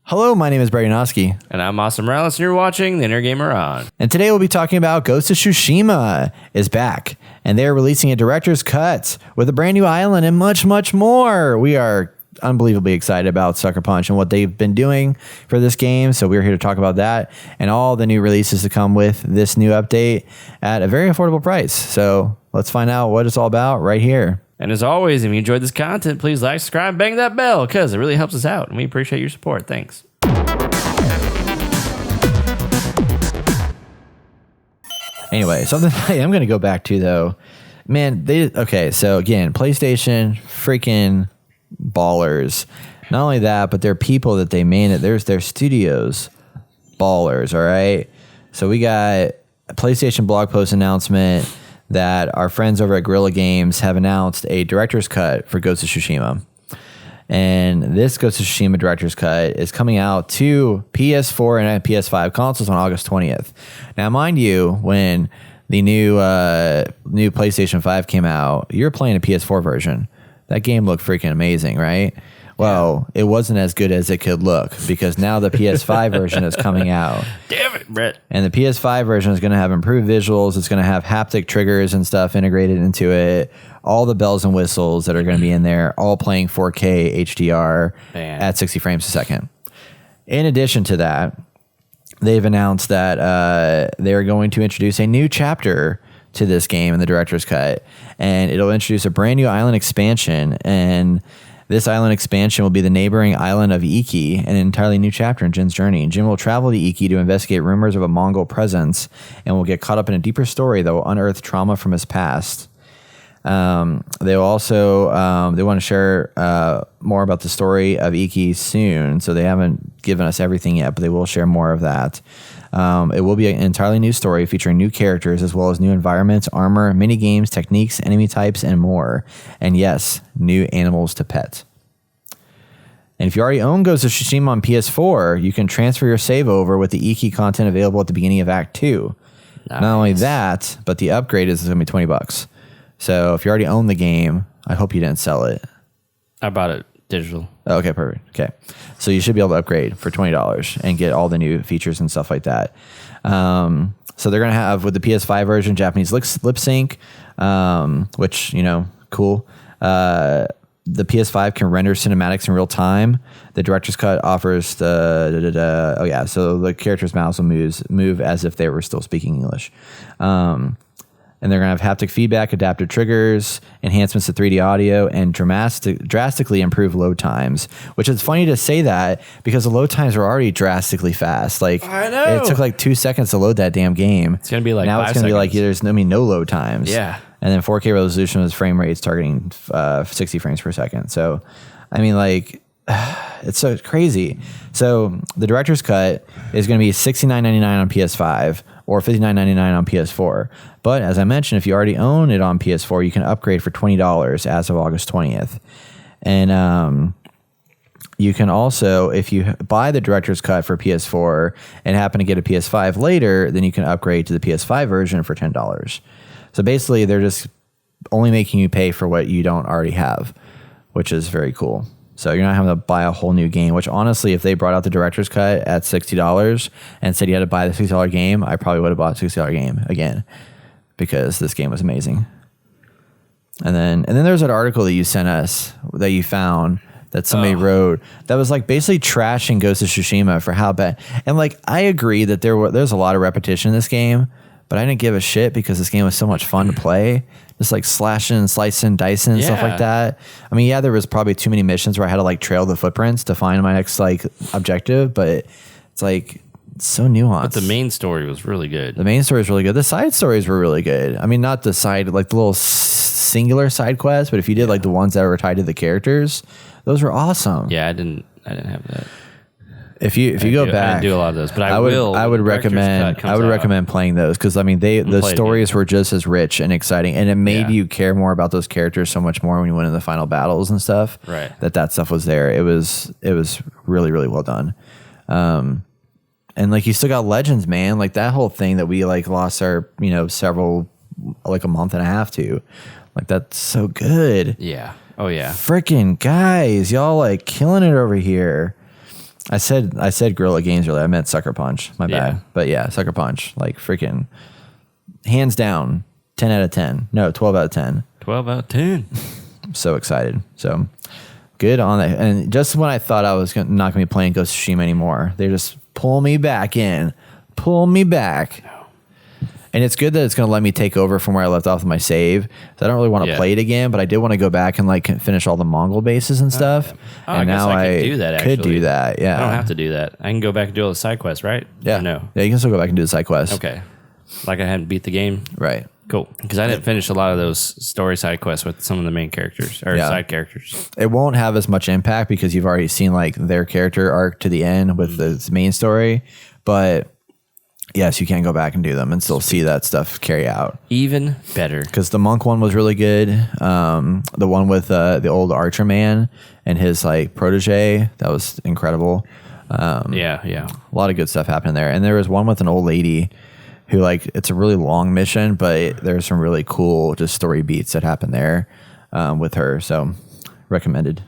Hello, my name is Brady Noski. And I'm Austin Morales, and you're watching The Inner Gamer On. And today we'll be talking about Ghost of Tsushima is back, and they're releasing a director's cut with a brand new island and much, much more. We are unbelievably excited about Sucker Punch and what they've been doing for this game, so we're here to talk about that and all the new releases to come with this new update at a very affordable price. So let's find out what it's all about right here. And as always, if you enjoyed this content, please like, subscribe, bang that bell, because it really helps us out, and we appreciate your support. Thanks. Anyway, something I am going to go back to, though. Man, so again, PlayStation, freaking ballers. Not only that, but their people that they made, there's their studios, ballers, all right? So we got a PlayStation blog post announcement that our friends over at Guerrilla Games have announced a director's cut for Ghost of Tsushima. And this Ghost of Tsushima director's cut is coming out to PS4 and PS5 consoles on August 20th. Now, mind you, when the new PlayStation 5 came out, you were playing a PS4 version. That game looked freaking amazing, right? Well, it wasn't as good as it could look because now the PS5 version is coming out. Damn it, Brett. And the PS5 version is going to have improved visuals. It's going to have haptic triggers and stuff integrated into it. All the bells and whistles that are going to be in there, all playing 4K HDR at 60 frames a second. In addition to that, they've announced that they're going to introduce a new chapter to this game in the director's cut. And it'll introduce a brand new island expansion, and this island expansion will be the neighboring island of Iki, an entirely new chapter in Jin's journey. Jin will travel to Iki to investigate rumors of a Mongol presence and will get caught up in a deeper story that will unearth trauma from his past. They will also they want to share more about the story of Iki soon, so they haven't given us everything yet, but they will share more of that. It will be an entirely new story featuring new characters as well as new environments, armor, mini games, techniques, enemy types, and more. And yes, new animals to pet. And if you already own Ghost of Tsushima on PS4, you can transfer your save over with the Iki content available at the beginning of Act 2. Nice. Not only that, but the upgrade is going to be $20. So if you already own the game, I hope you didn't sell it. I bought it digital. Okay, perfect. Okay. So you should be able to upgrade for $20 and get all the new features and stuff like that. So they're going to have, with the PS5 version, Japanese lip sync, which, cool. The PS5 can render cinematics in real time. The director's cut offers so the character's mouths will move as if they were still speaking English. And they're going to have haptic feedback, adaptive triggers, enhancements to 3D audio, and drastically improve load times. Which is funny to say that because the load times are already drastically fast. Like, I know. It took like 2 seconds to load that damn game. It's going to be like now 5 it's going to be like seconds. there's no load times. Yeah. And then 4K resolution with frame rates targeting 60 frames per second. So, I mean, like, it's so crazy. So the director's cut is going to be $69.99 on PS5 or $59.99 on PS4. But as I mentioned, if you already own it on PS4, you can upgrade for $20 as of August 20th. And you can also, if you buy the director's cut for PS4 and happen to get a PS5 later, then you can upgrade to the PS5 version for $10. So basically, they're just only making you pay for what you don't already have, which is very cool. So you're not having to buy a whole new game, which honestly, if they brought out the director's cut at $60 and said you had to buy the $60 game, I probably would have bought the $60 game again because this game was amazing. And then there's that article that you sent us that you found that somebody wrote that was like basically trashing Ghost of Tsushima for how bad. And like, I agree that there's a lot of repetition in this game, but I didn't give a shit because this game was so much fun to play. Just like slashing, slicing, dicing, and stuff like that. I mean, yeah, there was probably too many missions where I had to like trail the footprints to find my next like objective, but it's like so nuanced. But the main story was really good. The main story is really good. The side stories were really good. I mean, not the side, like the little singular side quests, but if you did like the ones that were tied to the characters, those were awesome. Yeah, I didn't have that. If you go back, I didn't do a lot of those, but I would recommend playing those because I mean the stories were just as rich and exciting, and it made you care more about those characters so much more when you went into the final battles and stuff. Right. That stuff was there. It was really, really well done. And like you still got Legends, man. Like that whole thing that we like lost our several like a month and a half to. Like that's so good. Yeah. Oh yeah. Freaking guys, y'all like killing it over here. I said Guerrilla Games earlier. I meant Sucker Punch. My Yeah. bad. But yeah, Sucker Punch. Like freaking hands down, 10 out of 10. No, 12 out of 10. 12 out of 10. I'm so excited. So good on that. And just when I thought I was not going to be playing Ghost of Tsushima anymore, they just pull me back in. Pull me back. And it's good that it's going to let me take over from where I left off with my save. So I don't really want to play it again, but I did want to go back and like finish all the Mongol bases and stuff. Oh, and I guess now I could do that, actually. could do that. Yeah. I don't have to do that. I can go back and do all the side quests, right? Yeah. Or no. Yeah, you can still go back and do the side quests. Okay. Like I hadn't beat the game. Right. Cool. Because I didn't finish a lot of those story side quests with some of the main characters or side characters. It won't have as much impact because you've already seen like their character arc to the end with the main story. But yes, you can go back and do them and still see that stuff carry out. Even better. Because the monk one was really good. The one with the old archer man and his like protege, that was incredible. Yeah. A lot of good stuff happening there. And there was one with an old lady who like, it's a really long mission, but there's some really cool just story beats that happen there with her. So recommended.